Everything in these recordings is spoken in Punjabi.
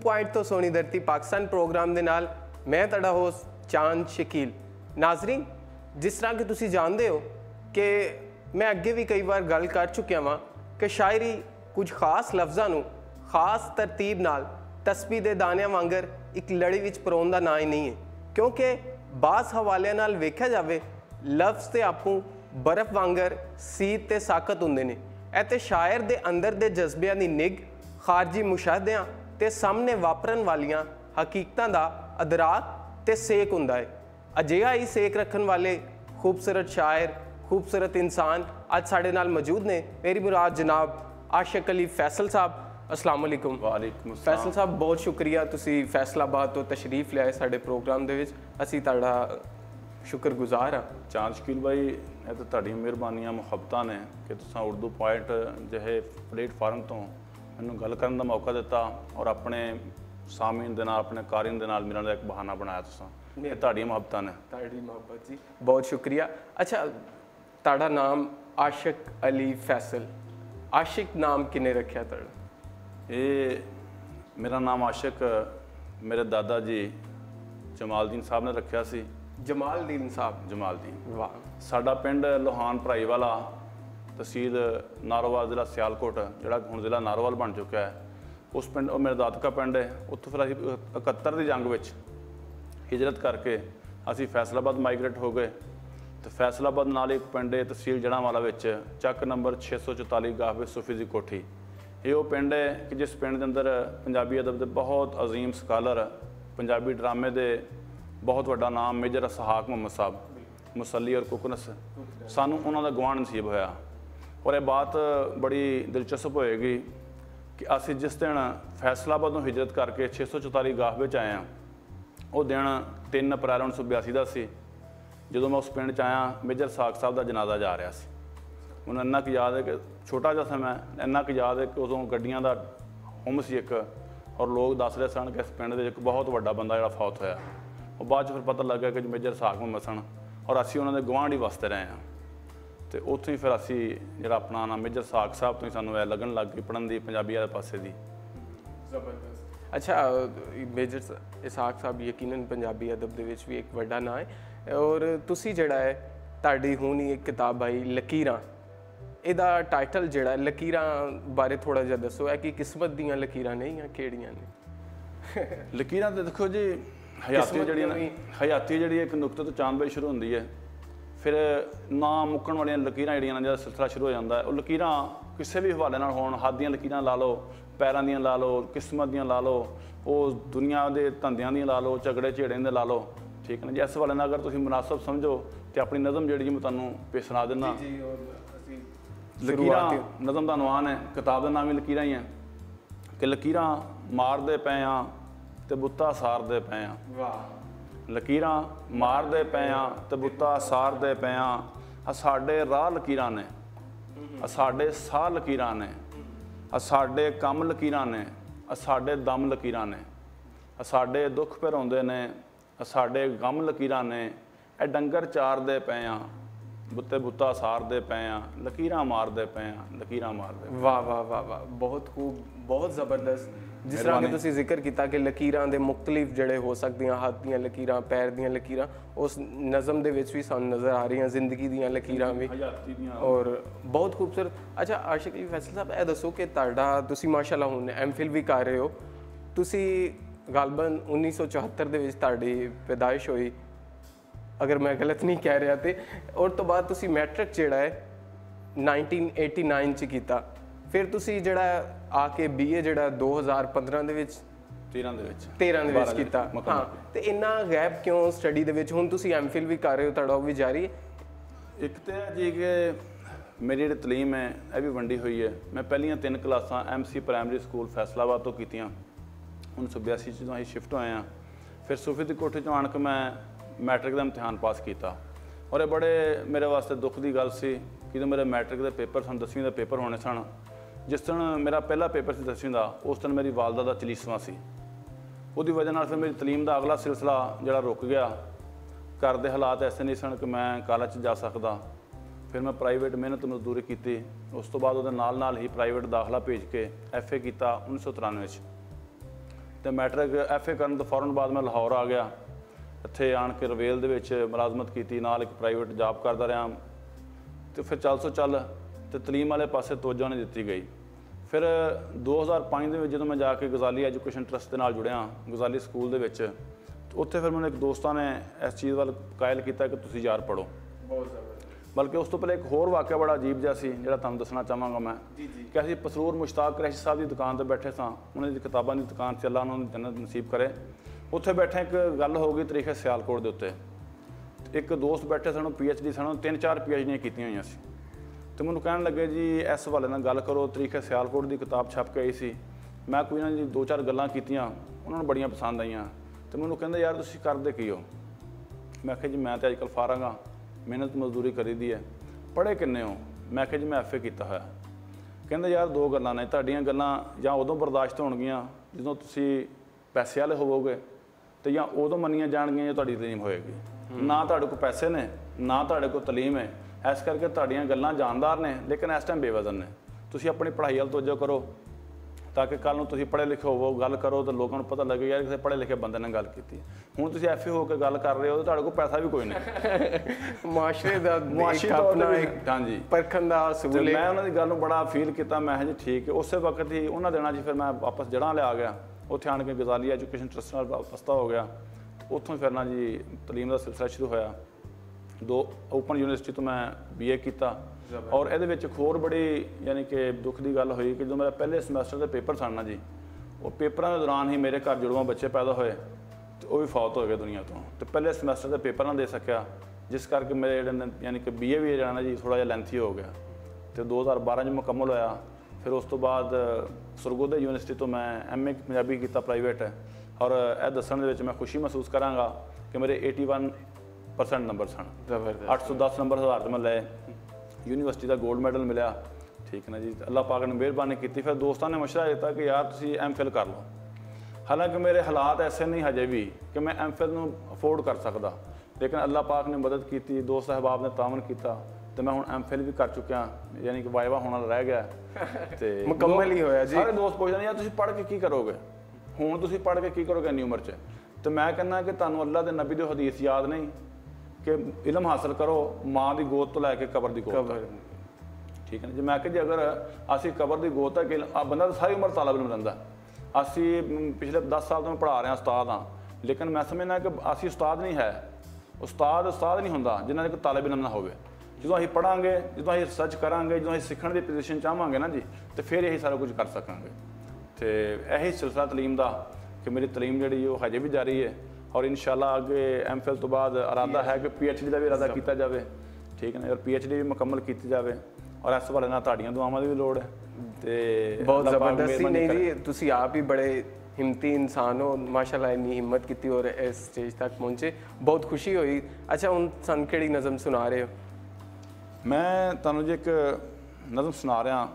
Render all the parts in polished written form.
पॉइंट तो सोनी धरती पाकिस्तान प्रोग्राम के नाल मैं तुहाडा होस्ट चांद शकील। नाजरीन, जिस तरह कि तुसी जानते हो कि मैं अगे भी कई बार गल कर चुकिया वां कि शायरी कुछ खास लफ्ज़ां नूं खास तरतीब नाल तस्बीह दे दानियां वांगर एक लड़ी विच परोण दा नाम ही नहीं है, क्योंकि बास हवालियां नाल वेख्या जावे लफ्ज़ ते आपूं बर्फ वांगर सीत ते साकत हुंदे ने। ऐ ते शायर दे अंदर दे जज्बियां दी निग, खारजी मुशाहदियां ते सामने वापरन वालियां हकीकतां दा अदराक ते सेक हुंदा है। अजिहा ही सेक रखन वाले खूबसूरत शायर, खूबसूरत इंसान आज साढ़े नाल मौजूद ने। मेरी मुराद जनाब आशिक अली फैसल साहब। अस्सलाम वालेकुम। वालेकुम अस्सलाम। फैसल साहब, बहुत शुक्रिया तुसी फैसलाबाद तो तशरीफ लियाए साढ़े प्रोग्राम दे विच। असीं तुहाडा शुक्रगुजार हाँ। चांद शकील भाई, ये तो तुहाडी मेहरबानियां मुहब्बतां ने कि तुसां उर्दू पॉइंट जिहे प्लेटफार्म तो मैनूं गल करन दा मौका दिता और अपने सामीन दे नाल, अपने कारीन दे नाल मिलण दा एक बहाना बनाया। तुसां ये तुहाडी मुहब्बतां ने। तुहाडी मुहब्बत जी, बहुत शुक्रिया। अच्छा, तुहाडा नाम आशिक अली फैसल, आशिक नाम किने रखिया तुहाडा? ये मेरा नाम आशिक मेरे दादा जी जमालदीन साहब ने रखिया सी। जमालदीन साहब? जमालदीन। वाह। साडा पिंड लोहान भराई वाला, तहसील नारोवाल, जिला सियालकोट, जिहड़ा हुण जिला नारोवाल बन चुका है, उस पिंड मेरा दादका पिंड है। उत्थों फिर असीं 71 की जंग विच हिजरत करके असीं फैसलाबाद माइग्रेट हो गए। तो फैसलाबाद नाल एक पिंड है तहसील जड़ांवाला विच, चक नंबर 644 गाहवे सूफी दी कोठी। ये वो पिंड है कि जिस पिंड के अंदर पंजाबी अदब के बहुत अजीम स्कालर, पंजाबी ड्रामे के बहुत वड्डा नाम मेजर इसहाक मुहम्मद साहब, मुसली और कुकनस, सानू उन्हों का गुआण नसीब होया। और ये बात बड़ी दिलचस्प होएगी कि असी जिस दिन फैसलाबाद तो हिजरत करके 644 गाहवे आए हैं, वो दिन 3 अप्रैल 1982 का सी, जो मैं उस पिंड च आया। मेजर इसहाक साहब का जनाजा जा रहा सी। मैनूं इन्ना क याद है कि छोटा जिहा समय इन्ना क याद है कि उदों गड्डियां दा हुम सी एक, और लोग दस रहे सन कि इस पिंड दे एक बहुत वड्डा बंदा जिहड़ा फौत होया। और बाद फिर पता लगा कि मेजर इसहाक मुहम्मद सन, और असी उन्होंने गवांढ ही वसते रहे हैं। तो उत्थों ही फिर असी जिहड़ा अपना नाम मेजर इसहाक साहब तो ही सानूं लगन लग गई पढ़न दी पंजाबी वाले पासे दी। जबरदस्त। अच्छा, मेजर इसहाक साहब यकीनन पंजाबी अदब दे विच भी एक वड्डा नाम है। और तुसी जिहड़ा है तुहाडी हुण ही एक किताब आई लकीरां, इहदा टाइटल जिहड़ा लकीरां बारे थोड़ा जिहा दसो। है कि किस्मत दीयां लकीरां नहीं या किहड़ियां ने? लकीरां तो देखो जी, हयाती जी हयाती जी एक नुकते तो चांद भाई शुरू होंदी है, फिर ना मुक्कण वाली लकीरां जिहड़ियां सिलसिला शुरू हो जाता है। वो लकीरां किसी भी हवाले नाल होण, हाथ दीयां लकीरां ला लो, पैरां दीयां ला लो, किस्मत दीयां ला लो, वो दुनिया के धंधियां दीयां ला लो, झगड़े झेड़े दे ला लो, ठीक है ना जी। इस हवाले नाल अगर तुसीं मुनासब समझो तो अपनी नज़म जिहड़ी मैं तुहानूं पेश सुना दिंदा। लकीरां नज़म दा नवान है, किताब का नाम ही लकीरां ही है कि लकीरां मारदे पए आ ते बुत्ता सारदे पए आ। वाह। लकीरां मारदे पए आ ते बुत्ता सारदे पए आ, साडे राह लकीरां ने, साडे साह लकीरां ने, साडे कम लकीरां ने, साडे दम लकीरां ने, साडे दुख भराउंदे ने, साडे गम लकीरां ने, ए डंगर चारदे पए आ, बुत्ते बुत्ता सारदे पे आ, लकीरां मारदे पे आ, लकीरां मारदे। वाह वाह वाह वाह, बहुत खूब, बहुत ज़बरदस्त। जिस तरह कि तुसीं जिक्र किया कि लकीरां दे मुख्तलिफ जड़े हो सकदियां, हाथ दीयां लकीरां, पैर दीयां लकीरां, उस नज़म दे विच भी सानूं नज़र आ रही हैं, जिंदगी दीयां लकीरां भी, और बहुत खूबसूरत। अच्छा आशिक अली फैसल साहब, यह दसो कि तुहाडा तुसीं माशाअल्लाह हुण MPhil भी कर रहे हो, तुसीं गालबन 1974 दे विच तुहाडी पैदाइश होई, अगर मैं गलत नहीं कह रहा तो। और तो बाद तुसी मैट्रिक जिहड़ा है 1989 च कीता, फिर तुसी जिहड़ा आके BA जिहड़ा 2015 दे विच 13 दे विच कीता। हाँ, तो इन्ना गैप क्यों स्टडी दे विच? हुण तुसी MPhil भी कर रहे हो, तुहाडा भी जारी है? एक तो है जी कि मेरी जिहड़ी तलीम है यह भी वंडी हुई है। मैं पहलियां 3 क्लासां MC प्राइमरी स्कूल फैसलाबाद तो कीतियां, 1982 जो असीं शिफ्ट होए हैं। फिर सूफी दी कोठी चों आण के मैं मैट्रिक का इम्तिहान पास किया, और ये बड़े मेरे वास्ते दुख की गल सी कि जो मेरे मैट्रिक के पेपर सन, 10वीं के पेपर होने सन, जिस दिन मेरा पहला पेपर से 10वीं का, उस दिन मेरी वालदा का चलीसवां सी। उसकी वजह नाल फिर मेरी तलीम का अगला सिलसिला जिहड़ा रुक गया। घर के हालात ऐसे नहीं सन कि मैं कॉलेज जा सकता। फिर मैं प्राइवेट मेहनत मजदूरी की, उस तो बाद वो नाल ही प्राइवेट दाखला भेज के FA किया 1993। ਤੇ ਮੈਟ੍ਰਿਕ FA ਕਰਨ ਤੋਂ ਫੌਰਨ ਬਾਅਦ ਮੈਂ ਲਾਹੌਰ ਆ ਗਿਆ। ਇੱਥੇ ਆਣ ਕੇ ਰਵੇਲ ਦੇ ਵਿੱਚ ਮੁਲਾਜ਼ਮਤ ਕੀਤੀ, ਨਾਲ ਇੱਕ ਪ੍ਰਾਈਵੇਟ ਜੌਬ ਕਰਦਾ ਰਿਹਾ। ਤੇ ਫਿਰ ਚੱਲ ਤੇ ਤਲੀਮ ਵਾਲੇ ਪਾਸੇ ਤੋਜਾ ਨਹੀਂ ਦਿੱਤੀ ਗਈ। ਫਿਰ 2005 ਦੇ ਵਿੱਚ ਜਦੋਂ ਮੈਂ ਜਾ ਕੇ ਗਜ਼ਾਲੀ ਐਜੂਕੇਸ਼ਨ ਟਰਸਟ ਦੇ ਨਾਲ ਜੁੜਿਆ, ਗਜ਼ਾਲੀ ਸਕੂਲ ਦੇ ਵਿੱਚ, ਉੱਥੇ ਫਿਰ ਮੈਨੂੰ ਇੱਕ ਦੋਸਤਾਂ ਨੇ ਇਸ ਚੀਜ਼ ਵੱਲ ਕਾਇਲ ਕੀਤਾ ਕਿ ਤੁਸੀਂ ਯਾਰ ਪੜ੍ਹੋ। ਬਹੁਤ ਜ਼ਬਰਦਸਤ। ਬਲਕਿ ਉਸ ਤੋਂ ਪਹਿਲਾਂ ਇੱਕ ਹੋਰ ਵਾਕਿਆ ਬੜਾ ਅਜੀਬ ਜਿਹਾ ਸੀ ਜਿਹੜਾ ਤੁਹਾਨੂੰ ਦੱਸਣਾ ਚਾਹਾਂਗਾ ਮੈਂ ਕਿ ਅਸੀਂ ਪਸਰੂਰ ਮੁਸ਼ਤਾਕ ਕੁਰੈਸ਼ੀ ਸਾਹਿਬ ਦੀ ਦੁਕਾਨ ਤੇ ਬੈਠੇ ਸਾਂ। ਉਹਨਾਂ ਦੀ ਕਿਤਾਬਾਂ ਦੀ ਦੁਕਾਨ ਸੀ, ਅੱਲਾ ਉਹਨਾਂ ਨੂੰ ਜੰਨਤ ਨਸੀਬ ਕਰੇ। ਉੱਥੇ ਬੈਠੇ ਇੱਕ ਗੱਲ ਹੋ ਗਈ ਤਰੀਕੇ ਸਿਆਲਕੋਟ ਦੇ ਉੱਤੇ। ਇੱਕ ਦੋਸਤ ਬੈਠੇ ਸਾਨੂੰ PhD, ਸਾਨੂੰ 3-4 PhDਆਂ ਕੀਤੀਆਂ ਹੋਈਆਂ ਸੀ। ਤੇ ਮੈਨੂੰ ਕਹਿਣ ਲੱਗੇ ਜੀ ਇਸ ਹਵਾਲੇ ਨਾਲ ਗੱਲ ਕਰੋ, ਤਰੀਕੇ ਸਿਆਲਕੋਟ ਦੀ ਕਿਤਾਬ ਛਪ ਕੇ ਆਈ ਸੀ। ਮੈਂ ਕੋਈ ਨਾ ਜੀ 2-4 ਗੱਲਾਂ ਕੀਤੀਆਂ, ਉਹਨਾਂ ਨੂੰ ਬੜੀਆਂ ਪਸੰਦ ਆਈਆਂ। ਤੇ ਮੈਨੂੰ ਕਹਿੰਦੇ ਯਾਰ ਤੁਸੀਂ ਕਰਦੇ ਕੀ ਹੋ? ਮੈਂ ਕਿਹਾ ਜੀ ਮੈਂ ਤਾਂ ਅੱਜ ਕੱਲ੍ਹ ਫਾਰਗ ਹਾਂ, ਮਿਹਨਤ ਮਜ਼ਦੂਰੀ ਕਰੀਦੀ ਹੈ। ਪੜ੍ਹੇ ਕਿੰਨੇ ਹੋ? ਮੈਂ ਕਿਹਾ ਜੀ ਮੈਂ FA ਕੀਤਾ ਹੋਇਆ। ਕਹਿੰਦੇ ਯਾਰ 2 ਗੱਲਾਂ ਨੇ, ਤੁਹਾਡੀਆਂ ਗੱਲਾਂ ਜਾਂ ਉਦੋਂ ਬਰਦਾਸ਼ਤ ਹੋਣਗੀਆਂ ਜਦੋਂ ਤੁਸੀਂ ਪੈਸੇ ਵਾਲੇ ਹੋਵੋਗੇ, ਤੇ ਜਾਂ ਉਦੋਂ ਮੰਨੀਆਂ ਜਾਣਗੀਆਂ ਜਦੋਂ ਤੁਹਾਡੀ ਤਲੀਮ ਹੋਏਗੀ। ਨਾ ਤੁਹਾਡੇ ਕੋਲ ਪੈਸੇ ਨੇ, ਨਾ ਤੁਹਾਡੇ ਕੋਲ ਤਲੀਮ ਹੈ, ਇਸ ਕਰਕੇ ਤੁਹਾਡੀਆਂ ਗੱਲਾਂ ਜਾਨਦਾਰ ਨੇ ਲੇਕਿਨ ਇਸ ਟਾਈਮ ਬੇਵਜ਼ਨ ਨੇ। ਤੁਸੀਂ ਆਪਣੀ ਪੜ੍ਹਾਈ ਵੱਲ ਤੋਜੋ ਕਰੋ ਤਾਂ ਕਿ ਕੱਲ੍ਹ ਨੂੰ ਤੁਸੀਂ ਪੜ੍ਹੇ ਲਿਖੇ ਹੋਵੋ, ਗੱਲ ਕਰੋ ਤਾਂ ਲੋਕਾਂ ਨੂੰ ਪਤਾ ਲੱਗੇ ਯਾਰ ਕਿਸੇ ਪੜ੍ਹੇ ਲਿਖੇ ਬੰਦੇ ਨਾਲ ਗੱਲ ਕੀਤੀ। ਹੁਣ ਤੁਸੀਂ FA ਹੋ ਕੇ ਗੱਲ ਕਰ ਰਹੇ ਹੋ ਤਾਂ ਤੁਹਾਡੇ ਕੋਲ ਪੈਸਾ ਵੀ ਕੋਈ ਨਹੀਂ। ਮੁਆਸ਼ਰੇ ਆਪਣਾ ਇੱਕ ਹਾਂਜੀ ਪਰਖਣ ਦਾ ਅਸੂਲ ਹੈ। ਮੈਂ ਉਹਨਾਂ ਦੀ ਗੱਲ ਨੂੰ ਬੜਾ ਫੀਲ ਕੀਤਾ। ਮੈਂ ਜੀ ਠੀਕ ਹੈ। ਉਸੇ ਵਕਤ ਹੀ ਉਹਨਾਂ ਦਿਨਾਂ 'ਚ ਫਿਰ ਮੈਂ ਵਾਪਸ ਜੜ੍ਹਾਂ ਲਿਆ ਗਿਆ। ਉੱਥੇ ਆਣ ਕੇ ਗਜ਼ਾਲੀ ਐਜੂਕੇਸ਼ਨ ਟਰਸਟ ਨਾਲ ਵਾਬਸਤਾ ਹੋ ਗਿਆ। ਉੱਥੋਂ ਫਿਰ ਨਾ ਜੀ ਤਲੀਮ ਦਾ ਸਿਲਸਿਲਾ ਸ਼ੁਰੂ ਹੋਇਆ। 2 ਓਪਨ ਯੂਨੀਵਰਸਿਟੀ ਤੋਂ ਮੈਂ BA ਕੀਤਾ। ਔਰ ਇਹਦੇ ਵਿੱਚ ਇੱਕ ਹੋਰ ਬੜੀ ਯਾਨੀ ਕਿ ਦੁੱਖ ਦੀ ਗੱਲ ਹੋਈ ਕਿ ਜਦੋਂ ਮੇਰਾ ਪਹਿਲੇ ਸਮੈਸਟਰ ਦੇ ਪੇਪਰ ਸਨ ਨਾ ਜੀ, ਉਹ ਪੇਪਰਾਂ ਦੇ ਦੌਰਾਨ ਹੀ ਮੇਰੇ ਘਰ ਜੁੜਵਾਂ ਬੱਚੇ ਪੈਦਾ ਹੋਏ ਤੇ ਉਹ ਵੀ ਫੌਤ ਹੋ ਗਏ ਦੁਨੀਆ ਤੋਂ। ਤੇ ਪਹਿਲੇ ਸਮੈਸਟਰ ਦੇ ਪੇਪਰ ਨਾ ਦੇ ਸਕਿਆ, ਜਿਸ ਕਰਕੇ ਮੇਰੇ ਜਿਹੜੇ ਯਾਨੀ ਕਿ BA ਵੀ ਜਿਹੜਾ ਨਾ ਜੀ ਥੋੜ੍ਹਾ ਜਿਹਾ ਲੈਂਥੀ ਹੋ ਗਿਆ। ਤੇ 2012 'ਚ ਮੁਕੰਮਲ ਹੋਇਆ। ਫਿਰ ਉਸ ਤੋਂ ਬਾਅਦ ਸਰਗੋਧਾ ਯੂਨੀਵਰਸਿਟੀ ਤੋਂ ਮੈਂ MA ਪੰਜਾਬੀ ਕੀਤਾ ਪ੍ਰਾਈਵੇਟ। ਔਰ ਇਹ ਦੱਸਣ ਦੇ ਵਿੱਚ ਮੈਂ ਖੁਸ਼ੀ ਮਹਿਸੂਸ ਕਰਾਂਗਾ ਕਿ ਮੇਰੇ 81% ਨੰਬਰ ਸਨ। 810 ਨੰਬਰ 1000 ਤੋਂ ਮੈਂ ਲਏ। ਯੂਨੀਵਰਸਿਟੀ ਦਾ ਗੋਲਡ ਮੈਡਲ ਮਿਲਿਆ। ਠੀਕ ਹੈ ਨਾ ਜੀ, ਅੱਲਾਹ ਪਾਕ ਨੇ ਮਿਹਰਬਾਨੀ ਕੀਤੀ। ਫਿਰ ਦੋਸਤਾਂ ਨੇ ਮਸ਼ਵਰਾ ਦਿੱਤਾ ਕਿ ਯਾਰ ਤੁਸੀਂ MPhil ਕਰ ਲਓ। ਹਾਲਾਂਕਿ ਮੇਰੇ ਹਾਲਾਤ ਐਸੇ ਨਹੀਂ ਹਜੇ ਵੀ ਕਿ ਮੈਂ MPhil ਨੂੰ ਅਫੋਰਡ ਕਰ ਸਕਦਾ, ਲੇਕਿਨ ਅੱਲਾਹ ਪਾਕ ਨੇ ਮਦਦ ਕੀਤੀ, ਦੋਸਤ ਅਹਿਬਾਬ ਨੇ ਤਾਮਨ ਕੀਤਾ ਤੇ ਮੈਂ ਹੁਣ MPhil ਵੀ ਕਰ ਚੁੱਕਿਆ। ਯਾਨੀ ਕਿ ਵਾਇਵਾ ਹੋਣਾ ਰਹਿ ਗਿਆ ਤੇ ਮੁਕੰਮਲ ਹੀ ਹੋਇਆ ਜੀ। ਸਾਰੇ ਦੋਸਤ ਪੁੱਛਦੇ ਨੇ ਯਾਰ ਤੁਸੀਂ ਪੜ੍ਹ ਕੇ ਕੀ ਕਰੋਗੇ, ਹੁਣ ਤੁਸੀਂ ਪੜ੍ਹ ਕੇ ਕੀ ਕਰੋਗੇ ਇੰਨੀ ਉਮਰ 'ਚ? ਤੇ ਮੈਂ ਕਹਿੰਦਾ ਕਿ ਤੁਹਾਨੂੰ ਅੱਲਾਹ ਦੇ ਨਬੀ ਦੇ ਹਦੀਸ ਯਾਦ ਨਹੀਂ ਕਿ ਇਲਮ ਹਾਸਲ ਕਰੋ ਮਾਂ ਦੀ ਗੋਦ ਤੋਂ ਲੈ ਕੇ ਕਬਰ ਦੀ ਗੋਦ ਤੱਕ। ਠੀਕ ਹੈ ਨਾ ਜੀ। ਮੈਂ ਕਿ ਜੇ ਅਗਰ ਅਸੀਂ ਕਬਰ ਦੀ ਗੋਦ ਤੱਕ ਬੰਦਾ ਤਾਂ ਸਾਰੀ ਉਮਰ ਤਾਲਿਬ ਇਲਮ ਰਹਿੰਦਾ। ਅਸੀਂ ਪਿਛਲੇ 10 ਸਾਲ ਤੋਂ ਮੈਂ ਪੜ੍ਹਾ ਰਿਹਾ, ਉਸਤਾਦ ਹਾਂ, ਲੇਕਿਨ ਮੈਂ ਸਮਝਦਾ ਕਿ ਅਸੀਂ ਉਸਤਾਦ ਨਹੀਂ ਹੈ। ਉਸਤਾਦ ਨਹੀਂ ਹੁੰਦਾ ਜਿਨ੍ਹਾਂ ਦੇ ਕੋਈ ਤਾਲਿਬ ਇਲਮ ਨਾ ਹੋਵੇ। ਜਦੋਂ ਅਸੀਂ ਪੜ੍ਹਾਂਗੇ, ਜਦੋਂ ਅਸੀਂ ਰਿਸਰਚ ਕਰਾਂਗੇ, ਜਦੋਂ ਅਸੀਂ ਸਿੱਖਣ ਦੀ ਪੋਜੀਸ਼ਨ ਚਾਹਾਂਗੇ ਨਾ ਜੀ, ਤੇ ਫਿਰ ਇਹੀ ਸਾਰਾ ਕੁਝ ਕਰ ਸਕਾਂਗੇ। ਤੇ ਇਹੀ ਸਿਲਸਿਲਾ ਤਲੀਮ ਦਾ ਕਿ ਮੇਰੀ ਤਲੀਮ ਜਿਹੜੀ ਉਹ ਹਜੇ ਵੀ ਜਾਰੀ ਹੈ। ਔਰ ਇਨਸ਼ਾਅੱਲਾ ਅੱਗੇ MPhil ਤੋਂ ਬਾਅਦ ਇਰਾਦਾ ਹੈ ਕਿ PhD ਦਾ ਵੀ ਇਰਾਦਾ ਕੀਤਾ ਜਾਵੇ। ਠੀਕ ਹੈ ਨਾ, ਔਰ PhD ਵੀ ਮੁਕੰਮਲ ਕੀਤੀ ਜਾਵੇ। ਔਰ ਇਸ ਵਾਲੇ ਨਾਲ ਤੁਹਾਡੀਆਂ ਦੁਆਵਾਂ ਦੀ ਵੀ ਲੋੜ ਹੈ। ਤੇ ਬਹੁਤ ਜ਼ਬਰਦਸਤੀ ਨਹੀਂ ਜੀ, ਤੁਸੀਂ ਆਪ ਹੀ ਬੜੇ ਹਿੰਮਤੀ ਇਨਸਾਨ ਹੋ, ਮਾਸ਼ਾਅੱਲਾ ਇੰਨੀ ਹਿੰਮਤ ਕੀਤੀ ਔਰ ਇਸ ਸਟੇਜ ਤੱਕ ਪਹੁੰਚੇ, ਬਹੁਤ ਖੁਸ਼ੀ ਹੋਈ। ਅੱਛਾ, ਹੁਣ ਸਾਨੂੰ ਕਿਹੜੀ ਨਜ਼ਮ ਸੁਣਾ ਰਹੇ ਹੋ? ਮੈਂ ਤੁਹਾਨੂੰ ਜੀ ਇੱਕ ਨਜ਼ਮ ਸੁਣਾ ਰਿਹਾ,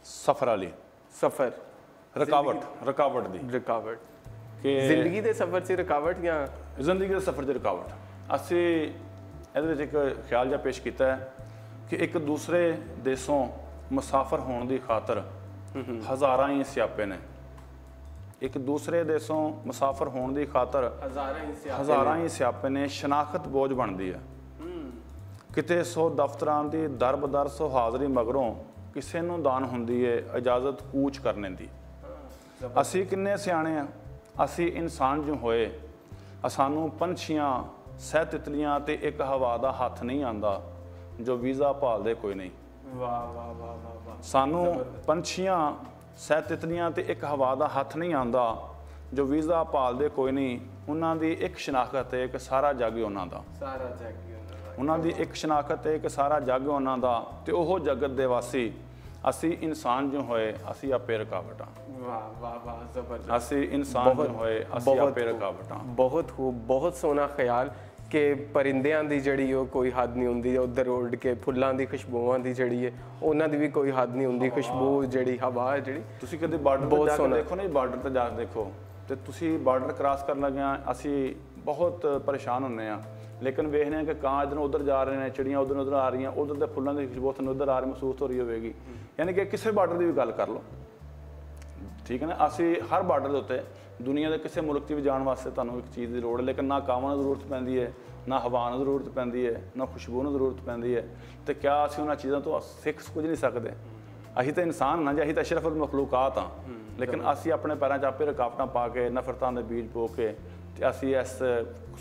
ਸਫ਼ਰ ਵਾਲੀ। ਸਫ਼ਰ, ਰੁਕਾਵਟ ਦੀ ਰੁਕਾਵਟ ਕਿ ਜ਼ਿੰਦਗੀ ਦੇ ਸਫ਼ਰ 'ਚ ਰੁਕਾਵਟ ਜਾਂ ਜ਼ਿੰਦਗੀ ਦੇ ਸਫ਼ਰ 'ਚ ਰੁਕਾਵਟ। ਅਸੀਂ ਇਹਦੇ ਵਿੱਚ ਇੱਕ ਖਿਆਲ ਜਿਹਾ ਪੇਸ਼ ਕੀਤਾ ਹੈ ਕਿ ਇੱਕ ਦੂਸਰੇ ਦੇਸ਼ੋਂ ਮੁਸਾਫਰ ਹੋਣ ਦੀ ਖਾਤਰ ਹਜ਼ਾਰਾਂ ਹੀ ਸਿਆਪੇ ਨੇ। ਇੱਕ ਦੂਸਰੇ ਦੇਸ਼ੋਂ ਮੁਸਾਫਰ ਹੋਣ ਦੀ ਖਾਤਰ ਹਜ਼ਾਰਾਂ ਹੀ ਸਿਆਪੇ ਨੇ। ਸ਼ਨਾਖਤ ਬੋਝ ਬਣਦੀ ਹੈ। ਕਿਤੇ 100 ਦਫ਼ਤਰਾਂ ਦੀ ਦਰਬਦਰ ਸੋ ਹਾਜ਼ਰੀ ਮਗਰੋਂ ਕਿਸੇ ਨੂੰ ਦਾਨ ਹੁੰਦੀ ਹੈ ਇਜਾਜ਼ਤ ਕੂਚ ਕਰਨੇ ਦੀ। ਅਸੀਂ ਕਿੰਨੇ ਸਿਆਣੇ ਆ, ਅਸੀਂ ਇਨਸਾਨ ਜੋ ਹੋਏ, ਸਾਨੂੰ ਪੰਛੀਆਂ, ਸਹਿ ਤਿਤਲੀਆਂ ਤੇ ਇੱਕ ਹਵਾ ਦਾ ਹੱਥ ਨਹੀਂ ਆਂਦਾ ਜੋ ਵੀਜ਼ਾ ਭਾਲਦੇ ਕੋਈ ਨਹੀਂ। ਵਾਹ ਵਾਹ ਵਾਹ ਵਾਹ ਵਾਹ। ਸਾਨੂੰ ਪੰਛੀਆਂ, ਸਹਿ ਤਿਤਲੀਆਂ ਤੇ ਇੱਕ ਹਵਾ ਦਾ ਹੱਥ ਨਹੀਂ ਆਂਦਾ ਜੋ ਵੀਜ਼ਾ ਭਾਲਦੇ ਕੋਈ ਨਹੀਂ। ਉਹਨਾਂ ਦੀ ਇੱਕ ਸ਼ਨਾਖਤ ਹੈ ਇੱਕ ਸਾਰਾ ਜੱਗ ਉਹਨਾਂ ਦਾ। ਸਾਰਾ ਜੱਗ ਹੀ ਉਹਨਾਂ ਦਾ। ਉਹਨਾਂ ਦੀ ਇੱਕ ਸ਼ਨਾਖਤ ਹੈ ਇੱਕ ਸਾਰਾ ਜੱਗ ਉਹਨਾਂ ਦਾ। ਤੇ ਉਹ ਜਗਤ ਦੇ ਵਾਸੀ ਅਸੀਂ ਇਨਸਾਨ ਜੋ ਹੋਏ, ਅਸੀਂ ਆਪੇ ਰੁਕਾਵਟਾਂ। ਵਾਹ ਵਾਹ ਵਾਹ, ਜ਼ਬਰਦਸਤ। ਅਸੀਂ ਇਨਸਾਨ ਜੋ ਹੋਏ, ਅਸੀਂ ਆਪੇ ਰੁਕਾਵਟਾਂ। ਬਹੁਤ ਖੂਬ, ਬਹੁਤ ਸੋਹਣਾ ਖਿਆਲ ਕਿ ਪਰਿੰਦਿਆਂ ਦੀ ਜਿਹੜੀ ਉਹ ਕੋਈ ਹੱਦ ਨਹੀਂ ਹੁੰਦੀ। ਉੱਧਰ ਉੱਡ ਕੇ ਫੁੱਲਾਂ ਦੀ ਖੁਸ਼ਬੂਆਂ ਦੀ ਜਿਹੜੀ ਹੈ ਉਹਨਾਂ ਦੀ ਵੀ ਕੋਈ ਹੱਦ ਨਹੀਂ ਹੁੰਦੀ। ਖੁਸ਼ਬੂ ਜਿਹੜੀ ਹਵਾ ਹੈ ਜਿਹੜੀ, ਤੁਸੀਂ ਕਦੇ ਬਾਰਡਰ ਤੇ ਜਾ ਕੇ ਦੇਖੋ ਨਾ, ਬਾਰਡਰ ਤੇ ਜਾ ਕੇ ਦੇਖੋ ਤੇ ਤੁਸੀਂ ਬਾਰਡਰ ਕ੍ਰਾਸ ਕਰਨ ਲੱਗਿਆ ਅਸੀਂ ਬਹੁਤ ਪਰੇਸ਼ਾਨ ਹੁੰਦੇ ਆ, ਲੇਕਿਨ ਵੇਖਦੇ ਹਾਂ ਕਿ ਕਾਂ ਇੱਧਰੋਂ ਉੱਧਰ ਜਾ ਰਹੇ ਨੇ, ਚਿੜੀਆਂ ਉੱਧਰ ਆ ਰਹੀਆਂ, ਉੱਧਰ ਦੇ ਫੁੱਲਾਂ ਦੀ ਖੁਸ਼ਬੂ ਤੁਹਾਨੂੰ ਉੱਧਰ ਆ ਰਹੀ ਮਹਿਸੂਸ ਹੋ ਰਹੀ ਹੋਵੇਗੀ। ਯਾਨੀ ਕਿ ਕਿਸੇ ਬਾਰਡਰ ਦੀ ਵੀ ਗੱਲ ਕਰ ਲਓ, ਠੀਕ ਹੈ ਨਾ। ਅਸੀਂ ਹਰ ਬਾਰਡਰ ਦੇ ਉੱਤੇ ਦੁਨੀਆ ਦੇ ਕਿਸੇ ਮੁਲਕ 'ਚ ਵੀ ਜਾਣ ਵਾਸਤੇ ਤੁਹਾਨੂੰ ਇੱਕ ਚੀਜ਼ ਦੀ ਲੋੜ ਹੈ, ਲੇਕਿਨ ਨਾ ਕਾਵਾਂ ਨੂੰ ਜ਼ਰੂਰਤ ਪੈਂਦੀ ਹੈ, ਨਾ ਹਵਾ ਨੂੰ ਜ਼ਰੂਰਤ ਪੈਂਦੀ ਹੈ, ਨਾ ਖੁਸ਼ਬੂ ਨੂੰ ਜ਼ਰੂਰਤ ਪੈਂਦੀ ਹੈ। ਤੇ ਕਿਆ ਅਸੀਂ ਉਹਨਾਂ ਚੀਜ਼ਾਂ ਤੋਂ ਸਿੱਖ ਕੁਝ ਨਹੀਂ ਸਕਦੇ? ਅਸੀਂ ਤਾਂ ਇਨਸਾਨ ਨਾ ਜੀ, ਅਸੀਂ ਤਾਂ ਅਸ਼ਰਫੁਲ ਮਖਲੂਕਾਤ ਹਾਂ, ਲੇਕਿਨ ਅਸੀਂ ਆਪਣੇ ਪੈਰਾਂ 'ਚ ਆਪੇ ਰੁਕਾਵਟਾਂ ਪਾ ਕੇ, ਨਫ਼ਰਤਾਂ ਦੇ ਬੀਜ ਬੋ ਕੇ, ਤੇ ਅਸੀਂ ਇਸ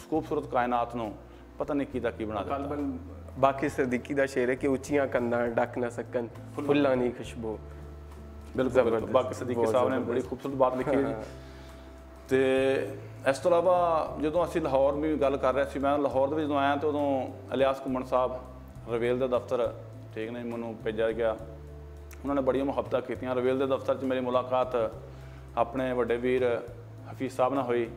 ਖੂਬਸੂਰਤ ਕਾਇਨਾਤ ਨੂੰ ਪਤਾ ਨਹੀਂ ਕੀ ਦਾ ਕੀ ਬਣਾ ਦਿੱਤਾ। ਗਲਬਨ ਬਾਕੀ ਸਦੀਕੀ ਦਾ ਸ਼ੇਰ ਹੈ ਕਿ ਉੱਚੀਆਂ ਕੰਧਾਂ ਢੱਕ ਨਾ ਸਕਣ, ਫੁੱਲਾਂ ਦੀ ਖੁਸ਼ਬੂ। ਬਿਲਕੁਲ ਬਾਕੀ ਸਦੀਕੀ ਸਾਹਿਬ ਨੇ ਬੜੀ ਖੂਬਸੂਰਤ ਬਾਤ ਲਿਖੀ ਹੈ ਜੀ। ਤੇ ਇਸ ਤੋਂ ਇਲਾਵਾ ਜਦੋਂ ਅਸੀਂ ਲਾਹੌਰ ਵੀ ਗੱਲ ਕਰ ਰਹੇ ਸੀ, ਮੈਂ ਲਾਹੌਰ ਦੇ ਵਿੱਚ ਜਦੋਂ ਆਇਆ ਤਾਂ ਉਦੋਂ ਇਲਿਆਸ ਘੁੰਮਣ ਸਾਹਿਬ ਰਵੇਲ ਦੇ ਦਫ਼ਤਰ, ਠੀਕ ਨੇ, ਮੈਨੂੰ ਭੇਜਿਆ ਗਿਆ। ਉਹਨਾਂ ਨੇ ਬੜੀਆਂ ਮੁਹੱਬਤਾਂ ਕੀਤੀਆਂ। ਰਵੇਲ ਦੇ ਦਫ਼ਤਰ 'ਚ ਮੇਰੀ ਮੁਲਾਕਾਤ ਆਪਣੇ ਵੱਡੇ ਵੀਰ ਹਫੀਜ਼ ਸਾਹਿਬ ਨਾਲ ਹੋਈ।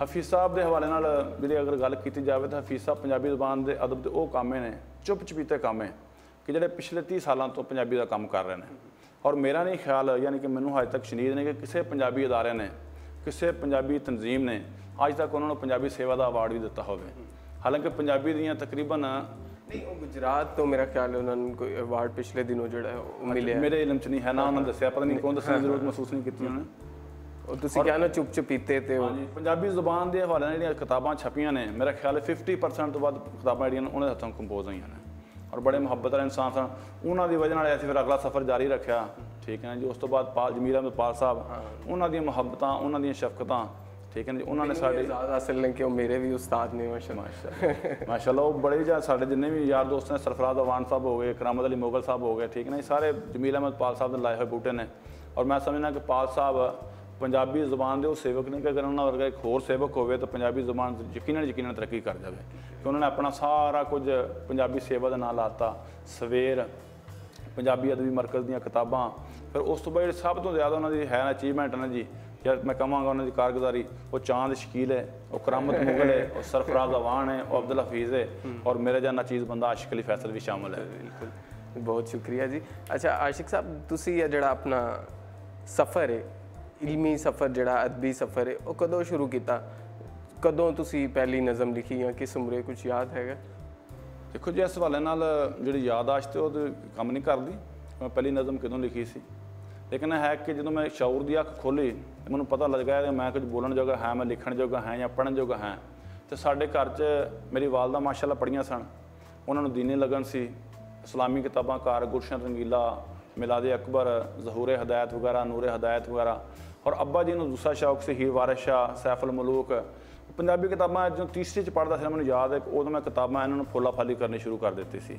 ਹਫੀਜ਼ ਸਾਹਿਬ ਦੇ ਹਵਾਲੇ ਨਾਲ ਜਿਹੜੀ ਅਗਰ ਗੱਲ ਕੀਤੀ ਜਾਵੇ ਤਾਂ ਹਫੀਜ਼ ਸਾਹਿਬ ਪੰਜਾਬੀ ਜ਼ੁਬਾਨ ਦੇ ਅਦਬ ਦੇ ਉਹ ਕਾਮੇ ਨੇ, ਚੁੱਪ ਚਪੀਤੇ ਕਾਮੇ, ਕਿ ਜਿਹੜੇ ਪਿਛਲੇ 30 ਸਾਲਾਂ ਤੋਂ ਪੰਜਾਬੀ ਦਾ ਕੰਮ ਕਰ ਰਹੇ ਨੇ। ਔਰ ਮੇਰਾ ਨਹੀਂ ਖਿਆਲ, ਯਾਨੀ ਕਿ ਮੈਨੂੰ ਹਜੇ ਤੱਕ ਸ਼ਨੀਦ ਨੇ, ਕਿ ਕਿਸੇ ਪੰਜਾਬੀ ਅਦਾਰੇ ਨੇ, ਕਿਸੇ ਪੰਜਾਬੀ ਤਨਜ਼ੀਮ ਨੇ ਅੱਜ ਤੱਕ ਉਹਨਾਂ ਨੂੰ ਪੰਜਾਬੀ ਸੇਵਾ ਦਾ ਅਵਾਰਡ ਵੀ ਦਿੱਤਾ ਹੋਵੇ। ਹਾਲਾਂਕਿ ਪੰਜਾਬੀ ਦੀਆਂ ਤਕਰੀਬਨ ਨਹੀਂ, ਉਹ ਗੁਜਰਾਤ ਤੋਂ ਮੇਰਾ ਖਿਆਲ ਹੈ ਉਹਨਾਂ ਨੂੰ ਕੋਈ ਅਵਾਰਡ ਪਿਛਲੇ ਦਿਨੋਂ ਜਿਹੜਾ ਉਹ ਮਿਲਿਆ। ਮੇਰੇ ਇਲਮ 'ਚ ਨਹੀਂ ਹੈ, ਨਾ ਉਹਨਾਂ ਨੇ ਦੱਸਿਆ, ਪਤਾ ਨਹੀਂ ਕੌਣ ਦੱਸਣ ਦੀ ਜ਼ਰੂਰਤ ਮਹਿਸੂਸ ਨਹੀਂ ਕੀਤੀ ਉਹਨੇ। ਉਹ ਤੁਸੀਂ ਕਿਹਾ ਨਾ ਚੁੱਪ ਚਪੀਤੇ ਤੇ ਹਾਂਜੀ, ਪੰਜਾਬੀ ਜ਼ੁਬਾਨ ਦੇ ਹਵਾਲੇ ਨਾਲ ਜਿਹੜੀਆਂ ਕਿਤਾਬਾਂ ਛਪੀਆਂ ਨੇ, ਮੇਰਾ ਖਿਆਲ ਹੈ 50% ਤੋਂ ਵੱਧ ਕਿਤਾਬਾਂ ਜਿਹੜੀਆਂ ਉਹਨਾਂ ਦੇ ਹੱਥੋਂ ਕੰਪੋਜ਼ ਹੋਈਆਂ ਨੇ। ਔਰ ਬੜੇ ਮੁਹੱਬਤ ਵਾਲੇ ਇਨਸਾਨ ਸਨ। ਉਹਨਾਂ ਦੀ ਵਜ੍ਹਾ ਨਾਲ ਅਸੀਂ ਫਿਰ ਅਗਲਾ ਸਫ਼ਰ ਜਾਰੀ ਰੱਖਿਆ, ਠੀਕ ਹੈ ਜੀ। ਉਸ ਤੋਂ ਬਾਅਦ ਜਮੀਲ ਅਹਿਮਦ ਪਾਲ ਸਾਹਿਬ, ਉਹਨਾਂ ਦੀਆਂ ਮੁਹੱਬਤਾਂ, ਉਹਨਾਂ ਦੀਆਂ ਸ਼ਫਕਤਾਂ, ਠੀਕ ਹੈ ਜੀ। ਉਹਨਾਂ ਨੇ ਸਾਡੇ ਆਜ਼ਾਦ ਅਸਲ ਨੇ ਕਿ ਉਹ ਮੇਰੇ ਵੀ ਉਸਤਾਦ ਨੇ ਮਾਸ਼ਾਅੱਲਾ। ਉਹ ਬੜੇ ਜਾਂ ਸਾਡੇ ਜਿੰਨੇ ਵੀ ਯਾਰ ਦੋਸਤ ਨੇ, ਸਰਫਰਾਜ਼ ਅਵਾਨ ਸਾਹਿਬ ਹੋ ਗਏ, ਕਰਾਮਤ ਅਲੀ ਮੁਗਲ ਸਾਹਿਬ ਹੋ ਗਏ, ਠੀਕ ਹੈ ਨਾ, ਇਹ ਸਾਰੇ ਜਮੀਲ ਅਹਿਮਦ ਪਾਲ ਸਾਹਿਬ ਦੇ ਲਾਏ ਹੋਏ ਬੂਟੇ ਨੇ। ਔਰ ਮੈਂ ਸਮਝਦਾ ਕਿ ਪਾਲ ਸਾਹਿਬ ਪੰਜਾਬੀ ਜ਼ੁਬਾਨ ਦੇ ਉਹ ਸੇਵਕ ਨੇ ਕਿ ਅਗਰ ਉਹਨਾਂ ਵਰਗਾ ਇੱਕ ਹੋਰ ਸੇਵਕ ਹੋਵੇ ਤਾਂ ਪੰਜਾਬੀ ਜ਼ੁਬਾਨ ਯਕੀਨਨ ਤਰੱਕੀ ਕਰ ਜਾਵੇ, ਕਿ ਉਹਨਾਂ ਨੇ ਆਪਣਾ ਸਾਰਾ ਕੁਝ ਪੰਜਾਬੀ ਸੇਵਾ ਦੇ ਨਾਲ ਲਾਤਾ। ਸਵੇਰ, ਪੰਜਾਬੀ ਅਦਬੀ ਮਰਕਜ਼ ਦੀਆਂ ਕਿਤਾਬਾਂ, ਫਿਰ ਉਸ ਤੋਂ ਬਾਅਦ ਜਿਹੜੀ ਸਭ ਤੋਂ ਜ਼ਿਆਦਾ ਉਹਨਾਂ ਦੀ ਹੈ ਅਚੀਵਮੈਂਟ ਨਾ ਜੀ, ਯਾਰ ਮੈਂ ਕਹਾਂਗਾ ਉਹਨਾਂ ਦੀ ਕਾਰਗੁਜ਼ਾਰੀ, ਉਹ ਚਾਂਦ ਸ਼ਕੀਲ ਹੈ, ਉਹ ਕਰਾਮਤ ਮੁਗਲ ਹੈ, ਉਹ ਸਰਫਰਾਜ਼ ਅਵਾਨ ਹੈ, ਉਹ ਅਬਦੁਲ ਹਫੀਜ਼ ਹੈ, ਔਰ ਮੇਰੇ ਜਿਹਾ ਚੀਜ਼ ਬੰਦਾ ਆਸ਼ਿਕ ਅਲੀ ਫੈਸਲ ਵੀ ਸ਼ਾਮਲ ਹੈ। ਬਿਲਕੁਲ, ਬਹੁਤ ਸ਼ੁਕਰੀਆ ਜੀ। ਅੱਛਾ ਆਸ਼ਿਕ ਸਾਹਿਬ, ਤੁਸੀਂ ਇਹ ਜਿਹੜਾ ਆਪਣਾ ਸਫ਼ਰ ਹੈ, ਇਲਮੀ ਸਫ਼ਰ, ਜਿਹੜਾ ਅਦਬੀ ਸਫ਼ਰ ਹੈ, ਉਹ ਕਦੋਂ ਸ਼ੁਰੂ ਕੀਤਾ? ਕਦੋਂ ਤੁਸੀਂ ਪਹਿਲੀ ਨਜ਼ਮ ਲਿਖੀ ਜਾਂ ਕਿਸ ਉਮਰੇ, ਕੁਝ ਯਾਦ ਹੈਗਾ? ਦੇਖੋ ਜੀ, ਇਸ ਹਵਾਲੇ ਨਾਲ ਜਿਹੜੀ ਯਾਦਾਸ਼ਤ ਹੈ ਉਹ ਤਾਂ ਕੰਮ ਨਹੀਂ ਕਰਦੀ ਮੈਂ ਪਹਿਲੀ ਨਜ਼ਮ ਕਦੋਂ ਲਿਖੀ ਸੀ। ਲੇਕਿਨ ਇਹ ਹੈ ਕਿ ਜਦੋਂ ਮੈਂ ਸ਼ੌਰ ਦੀ ਅੱਖ ਖੋਲ੍ਹੀ ਤਾਂ ਮੈਨੂੰ ਪਤਾ ਲੱਗ ਗਿਆ ਕਿ ਮੈਂ ਕੁਝ ਬੋਲਣ ਜੋਗਾ ਹੈ, ਮੈਂ ਲਿਖਣ ਜੋਗਾ ਹੈ ਜਾਂ ਪੜ੍ਹਨ ਜੋਗਾ ਹੈ। ਅਤੇ ਸਾਡੇ ਘਰ 'ਚ ਮੇਰੀ ਵਾਲਦਾ ਮਾਸ਼ਾਅੱਲਾ ਪੜ੍ਹੀਆਂ ਸਨ, ਉਹਨਾਂ ਨੂੰ ਦੀਨੀ ਲਗਨ ਸੀ। ਇਸਲਾਮੀ ਕਿਤਾਬਾਂ ਘਰ, ਗੁਲਸ਼ਨ ਰੰਗੀਲਾ, ਮਿਲਾਦ ਅਕਬਰ, ਜ਼ਹੂਰ ਹਦਾਇਤ ਵਗੈਰਾ, ਨੂਰ ਹਦਾਇਤ ਵਗੈਰਾ। ਔਰ ਅੱਬਾ ਜੀ ਨੂੰ ਦੂਸਰਾ ਸ਼ੌਕ ਸੀ ਹੀਰ ਵਾਰਿਸ ਸ਼ਾਹ, ਸੈਫ ਅਲ ਮਲੂਕ। ਪੰਜਾਬੀ ਕਿਤਾਬਾਂ ਜਦੋਂ ਤੀਸਰੀ 'ਚ ਪੜ੍ਹਦਾ ਸੀ, ਮੈਨੂੰ ਯਾਦ ਹੈ ਕਿ ਉਦੋਂ ਮੈਂ ਕਿਤਾਬਾਂ ਇਹਨਾਂ ਨੂੰ ਫੋਲਾ ਫਾਲੀ ਕਰਨੀ ਸ਼ੁਰੂ ਕਰ ਦਿੱਤੀ ਸੀ।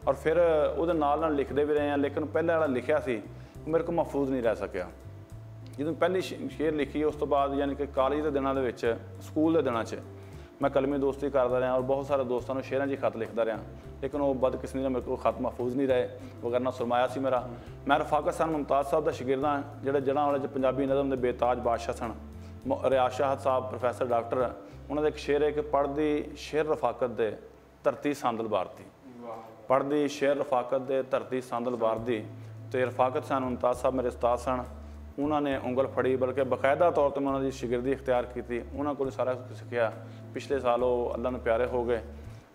ਔਰ ਫਿਰ ਉਹਦੇ ਨਾਲ ਲਿਖਦੇ ਵੀ ਰਹੇ ਹਾਂ, ਲੇਕਿਨ ਪਹਿਲਾਂ ਵਾਲਾ ਲਿਖਿਆ ਸੀ ਮੇਰੇ ਕੋਲ ਮਹਿਫੂਜ਼ ਨਹੀਂ ਰਹਿ ਸਕਿਆ। ਜਦੋਂ ਪਹਿਲੀ ਸ਼ੇਰ ਲਿਖੀ, ਉਸ ਤੋਂ ਬਾਅਦ ਯਾਨੀ ਕਿ ਕਾਲਜ ਦੇ ਦਿਨਾਂ ਦੇ ਵਿੱਚ, ਸਕੂਲ ਦੇ ਦਿਨਾਂ 'ਚ ਮੈਂ ਕਲਮੀ ਦੋਸਤੀ ਕਰਦਾ ਰਿਹਾ ਔਰ ਬਹੁਤ ਸਾਰੇ ਦੋਸਤਾਂ ਨੂੰ ਸ਼ੇਰਾਂ 'ਚ ਖਤ ਲਿਖਦਾ ਰਿਹਾ, ਲੇਕਿਨ ਉਹ ਬਦਕਿਸਮਤੀ ਨਾਲ ਮੇਰੇ ਕੋਲ ਖਤ ਮਹਿਫੂਜ਼ ਨਹੀਂ ਰਹੇ, ਵਗਰਨਾ ਸੁਰਮਾਇਆ ਸੀ ਮੇਰਾ। ਮੈਂ ਰਫਾਕਤ ਸਨ ਮੁਮਤਾਜ਼ ਸਾਹਿਬ ਦਾ ਸ਼ਾਗਿਰਦ ਹਾਂ, ਜਿਹੜੇ ਜੜ੍ਹਾਂ ਵਾਲੇ 'ਚ ਪੰਜਾਬੀ ਨਜ਼ਮ ਦੇ ਬੇਤਾਜ ਬਾਦਸ਼ਾਹ ਸਨ। ਰਿਆਜ਼ ਸ਼ਾਹਦ ਸਾਹਿਬ ਪ੍ਰੋਫੈਸਰ ਡਾਕਟਰ, ਉਹਨਾਂ ਦਾ ਇੱਕ ਸ਼ੇਰ ਹੈ ਕਿ ਪੜ੍ਹਦੀ ਸ਼ੇਰ ਰਫਾਕਤ ਦੇ ਧਰਤੀ ਸੰਦਲ ਬਾਰਦੀ, ਪੜ੍ਹਦੀ ਸ਼ੇਰ ਰਫਾਕਤ ਦੇ ਧਰਤੀ ਸੰਦਲ ਬਾਰਦੀ। ਅਤੇ ਰਫਾਕਤ ਸਨ ਮੁਮਤਾਜ਼ ਸਾਹਿਬ ਮੇਰੇ ਉਸਤਾਦ ਸਨ, ਉਹਨਾਂ ਨੇ ਉਂਗਲ ਫੜੀ, ਬਲਕਿ ਬਾਕਾਇਦਾ ਤੌਰ 'ਤੇ ਮੈਂ ਉਹਨਾਂ ਦੀ ਸ਼ਾਗਿਰਦੀ ਇਖਤਿਆਰ ਕੀਤੀ, ਉਹਨਾਂ ਕੋਲ ਸਾਰਾ ਕੁਝ ਸਿੱਖਿਆ। ਪਿਛਲੇ ਸਾਲ ਉਹ ਅੱਲਾ ਨੂੰ ਪਿਆਰੇ ਹੋ ਗਏ,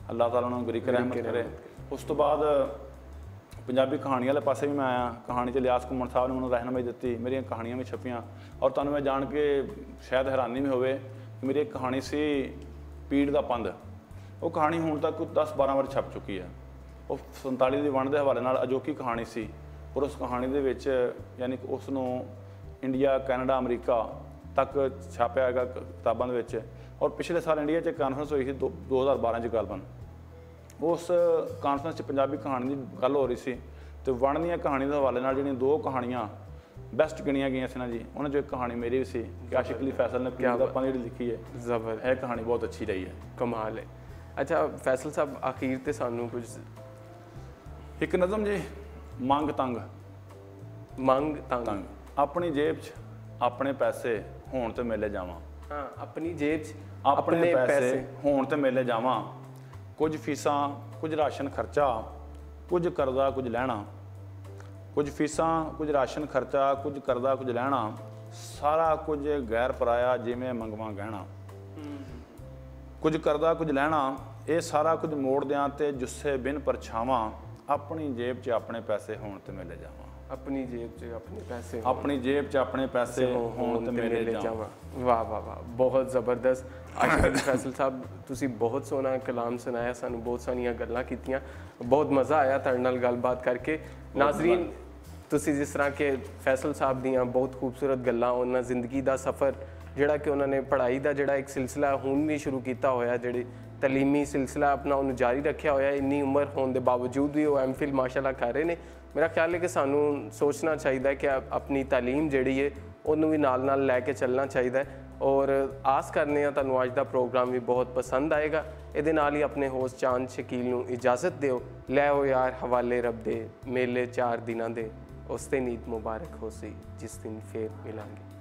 ਅੱਲਾਹ ਤਾਲਾ ਉਹਨਾਂ ਨੂੰ ਬਰੀਕ ਰਹਿਮਤ ਕਰੇ। ਉਸ ਤੋਂ ਬਾਅਦ ਪੰਜਾਬੀ ਕਹਾਣੀਆਂ ਵਾਲੇ ਪਾਸੇ ਵੀ ਮੈਂ ਆਇਆ। ਕਹਾਣੀ 'ਚ ਇਲਿਆਸ ਘੁੰਮਣ ਸਾਹਿਬ ਨੇ ਮੈਨੂੰ ਰਹਿਨੁਮਾਈ ਦਿੱਤੀ, ਮੇਰੀਆਂ ਕਹਾਣੀਆਂ ਵੀ ਛਪੀਆਂ। ਔਰ ਤੁਹਾਨੂੰ ਮੈਂ ਜਾਣ ਕੇ ਸ਼ਾਇਦ ਹੈਰਾਨੀ ਵੀ ਹੋਵੇ ਕਿ ਮੇਰੀ ਇੱਕ ਕਹਾਣੀ ਸੀ ਪੀੜ ਦਾ ਪੰਧ, ਉਹ ਕਹਾਣੀ ਹੁਣ ਤੱਕ 10-12 ਵਾਰ ਛਪ ਚੁੱਕੀ ਹੈ। ਉਹ 47 ਦੀ ਵੰਡ ਦੇ ਹਵਾਲੇ ਨਾਲ ਅਜੋਕੀ ਕਹਾਣੀ ਸੀ, ਔਰ ਉਸ ਕਹਾਣੀ ਦੇ ਵਿੱਚ ਯਾਨੀ ਕਿ ਉਸ ਨੂੰ ਇੰਡੀਆ, ਕੈਨੇਡਾ, ਅਮਰੀਕਾ ਤੱਕ ਛਾਪਿਆ ਹੈਗਾ ਕਿਤਾਬਾਂ ਦੇ ਵਿੱਚ। ਔਰ ਪਿਛਲੇ ਸਾਲ ਇੰਡੀਆ 'ਚ ਕਾਨਫਰੰਸ ਹੋਈ ਸੀ 2012 'ਚ ਗਲਬਨ, ਉਸ ਕਾਨਫਰੰਸ 'ਚ ਪੰਜਾਬੀ ਕਹਾਣੀ ਦੀ ਗੱਲ ਹੋ ਰਹੀ ਸੀ। ਅਤੇ ਵੰਡ ਦੀਆਂ ਕਹਾਣੀ ਦੇ ਹਵਾਲੇ ਨਾਲ ਜਿਹੜੀਆਂ 2 ਕਹਾਣੀਆਂ ਬੈਸਟ ਗਿਣੀਆਂ ਗਈਆਂ ਸੀ ਨਾ ਜੀ, ਉਹਨਾਂ 'ਚੋਂ ਇੱਕ ਕਹਾਣੀ ਮੇਰੀ ਵੀ ਸੀ ਕਿ ਆਸ਼ਿਕ ਅਲੀ ਫੈਸਲ ਨੇ ਪੀਰ ਦਾ ਪੰਧ ਜਿਹੜੀ ਲਿਖੀ ਹੈ, ਜ਼ਬਰ, ਇਹ ਕਹਾਣੀ ਬਹੁਤ ਅੱਛੀ ਰਹੀ ਹੈ, ਕਮਾਲ ਹੈ। ਅੱਛਾ ਫੈਸਲ ਸਾਹਿਬ, ਆਖਿਰ ਤੇ ਸਾਨੂੰ ਕੁਝ ਇੱਕ ਨਜ਼ਮ ਜੀ, ਮੰਗ ਤੰਗ। ਮੰਗ ਤੰਗ। ਆਪਣੀ ਜੇਬ 'ਚ ਆਪਣੇ ਪੈਸੇ ਹੋਣ ਤੇ ਮੇਲੇ ਜਾਵਾਂ। ਹਾਂ, ਆਪਣੀ ਜੇਬ 'ਚ ਆਪਣੇ ਪੈਸੇ ਹੋਣ ਤੇ ਮੇਲੇ ਜਾਵਾਂ। ਕੁਝ ਫੀਸਾਂ, ਕੁਝ ਰਾਸ਼ਨ ਖਰਚਾ, ਕੁਝ ਕਰਜ਼ਾ, ਕੁਝ ਲੈਣਾ। ਕੁਝ ਫੀਸਾਂ, ਕੁਝ ਰਾਸ਼ਨ ਖਰਚਾ, ਕੁਝ ਕਰਜ਼ਾ, ਕੁਝ ਲੈਣਾ। ਸਾਰਾ ਕੁਝ ਗੈਰ ਪਰਾਇਆ ਜਿਵੇਂ ਮੰਗਵਾ ਗਹਿਣਾ। ਕੁਝ ਕਰਜ਼ਾ, ਕੁਝ ਲੈਣਾ, ਇਹ ਸਾਰਾ ਕੁਝ ਮੋੜ ਦਿਆਂ ਤੇ ਜੁੱਸੇ ਬਿਨ ਪਰਛਾਵਾਂ। ਆਪਣੀ ਜੇਬ 'ਚ ਆਪਣੇ ਪੈਸੇ ਹੋਣ ਤੇ ਮੇਲੇ ਜਾਵਾਂ। अपनी जेब 'ਚ अपने पैसे अपनी जेब 'ਚ ਆਪਣੇ ਪੈਸੇ ਹੋਣ ਤੇ ਮੇਲੇ ਜਾਵਾਂ। वाह वाह वाह, बहुत ज़बरदस्त। अशरफ फैसल साहब ਤੁਸੀਂ ਬਹੁਤ ਸੋਹਣਾ ਕਲਾਮ ਸੁਣਾਇਆ ਸਾਨੂੰ, ਬਹੁਤ ਸਾਰੀਆਂ ਗੱਲਾਂ ਕੀਤੀਆਂ, ਬਹੁਤ ਮਜ਼ਾ ਆਇਆ ਤੁਹਾਡੇ ਨਾਲ ਗੱਲਬਾਤ ਕਰਕੇ। ਨਾਜ਼ਰੀਨ, ਤੁਸੀਂ ਜਿਸ ਤਰ੍ਹਾਂ ਕਿ ਫੈਸਲ ਸਾਹਿਬ ਦੀਆਂ ਬਹੁਤ ਖੂਬਸੂਰਤ ਗੱਲਾਂ, ਉਹਨਾਂ ਜ਼ਿੰਦਗੀ ਦਾ ਸਫ਼ਰ ਜਿਹੜਾ ਕਿ ਉਹਨਾਂ ਨੇ ਪੜ੍ਹਾਈ ਦਾ ਜਿਹੜਾ ਇੱਕ ਸਿਲਸਿਲਾ ਹੁਣ ਵੀ ਸ਼ੁਰੂ ਕੀਤਾ ਹੋਇਆ, ਜਿਹੜੀ ਤਲੀਮੀ ਸਿਲਸਿਲਾ ਆਪਣਾ ਉਹਨੂੰ ਜਾਰੀ ਰੱਖਿਆ ਹੋਇਆ, ਇੰਨੀ ਉਮਰ ਹੋਣ ਦੇ ਬਾਵਜੂਦ ਵੀ ਉਹ ਐਮਫਿਲ ਮਾਸ਼ਾਅੱਲਾ ਕਰ ਰਹੇ ਨੇ। ਮੇਰਾ ਖਿਆਲ ਹੈ ਕਿ ਸਾਨੂੰ ਸੋਚਣਾ ਚਾਹੀਦਾ ਕਿ ਆਪਣੀ ਤਾਲੀਮ ਜਿਹੜੀ ਹੈ ਉਹਨੂੰ ਵੀ ਨਾਲ ਨਾਲ ਲੈ ਕੇ ਚੱਲਣਾ ਚਾਹੀਦਾ ਹੈ। ਔਰ ਆਸ ਕਰਨੇ ਆ ਤੁਹਾਨੂੰ ਅੱਜ ਦਾ ਪ੍ਰੋਗਰਾਮ ਵੀ ਬਹੁਤ ਪਸੰਦ ਆਏਗਾ। ਇਹਦੇ ਨਾਲ ਹੀ ਆਪਣੇ ਹੋਸਟ ਚਾਂਦ ਸ਼ਕੀਲ ਨੂੰ ਇਜਾਜ਼ਤ ਦਿਓ। ਲੈ ਹੋ ਯਾਰ ਹਵਾਲੇ ਰੱਬ ਦੇ, ਮੇਲੇ 4 ਦਿਨਾਂ ਦੇ, ਉਸ ਦਿਨ ਈਦ ਮੁਬਾਰਕ ਹੋ ਸੀ ਜਿਸ ਦਿਨ ਫੇਰ ਮਿਲਾਂਗੇ।